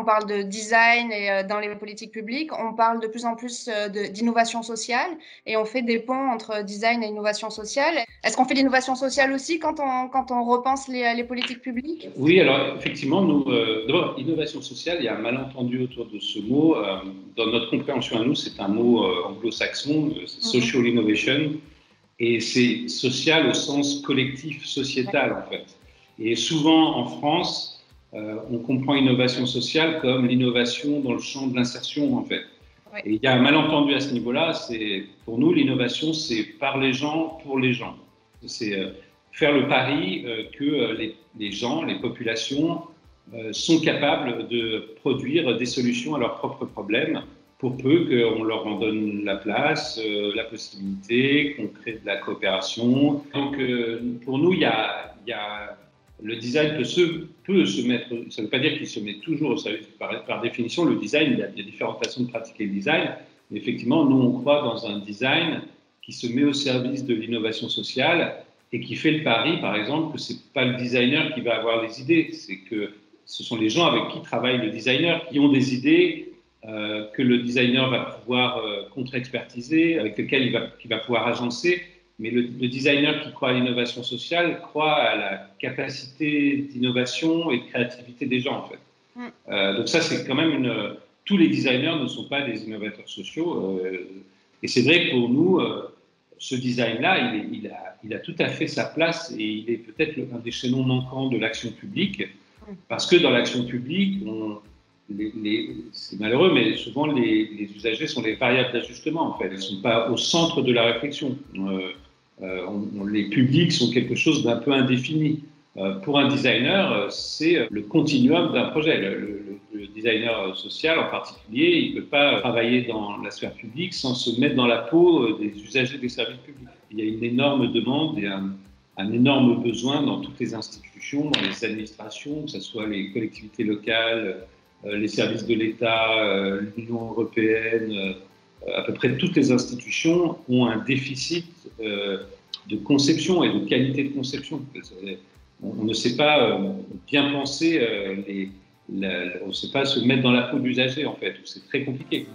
on parle de design et dans les politiques publiques, on parle de plus en plus d'innovation sociale et on fait des ponts entre design et innovation sociale. Est-ce qu'on fait l'innovation sociale aussi quand on repense les politiques publiques? Oui, alors effectivement, nous, d'abord, innovation sociale, il y a un malentendu autour de ce mot. Dans notre compréhension à nous, c'est un mot anglo-saxon, c'est social innovation, et c'est social au sens collectif, sociétal en fait. Et souvent en France, on comprend innovation sociale comme l'innovation dans le champ de l'insertion en fait. Ouais. Et il y a un malentendu à ce niveau-là. Pour nous, l'innovation, c'est par les gens, pour les gens. C'est faire le pari que les gens, les populations sont capables de produire des solutions à leurs propres problèmes, pour peu qu'on leur en donne la place, la possibilité, qu'on crée de la coopération. Donc pour nous, il y a le design peut se mettre, ça ne veut pas dire qu'il se met toujours au service, par définition, le design, il y a différentes façons de pratiquer le design, mais effectivement, nous, on croit dans un design qui se met au service de l'innovation sociale et qui fait le pari, par exemple, que ce n'est pas le designer qui va avoir les idées, c'est que ce sont les gens avec qui travaille le designer qui ont des idées que le designer va pouvoir contre-expertiser, avec lesquelles il va pouvoir agencer. Mais le designer qui croit à l'innovation sociale croit à la capacité d'innovation et de créativité des gens, en fait. Donc ça, c'est quand même tous les designers ne sont pas des innovateurs sociaux. Et c'est vrai que pour nous, ce design-là, il a tout à fait sa place et il est peut-être un des chaînons manquants de l'action publique. Parce que dans l'action publique, c'est malheureux, mais souvent les usagers sont les variables d'ajustement, en fait. Ils ne sont pas au centre de la réflexion. Les publics sont quelque chose d'un peu indéfini. Pour un designer, c'est le continuum d'un projet. Le designer social en particulier, il ne peut pas travailler dans la sphère publique sans se mettre dans la peau des usagers des services publics. Il y a une énorme demande et un énorme besoin dans toutes les institutions, dans les administrations, que ce soit les collectivités locales, les services de l'État, l'Union européenne, à peu près toutes les institutions ont un déficit de conception et de qualité de conception. On ne sait pas bien penser, on ne sait pas se mettre dans la peau de l'usager, en fait, c'est très compliqué.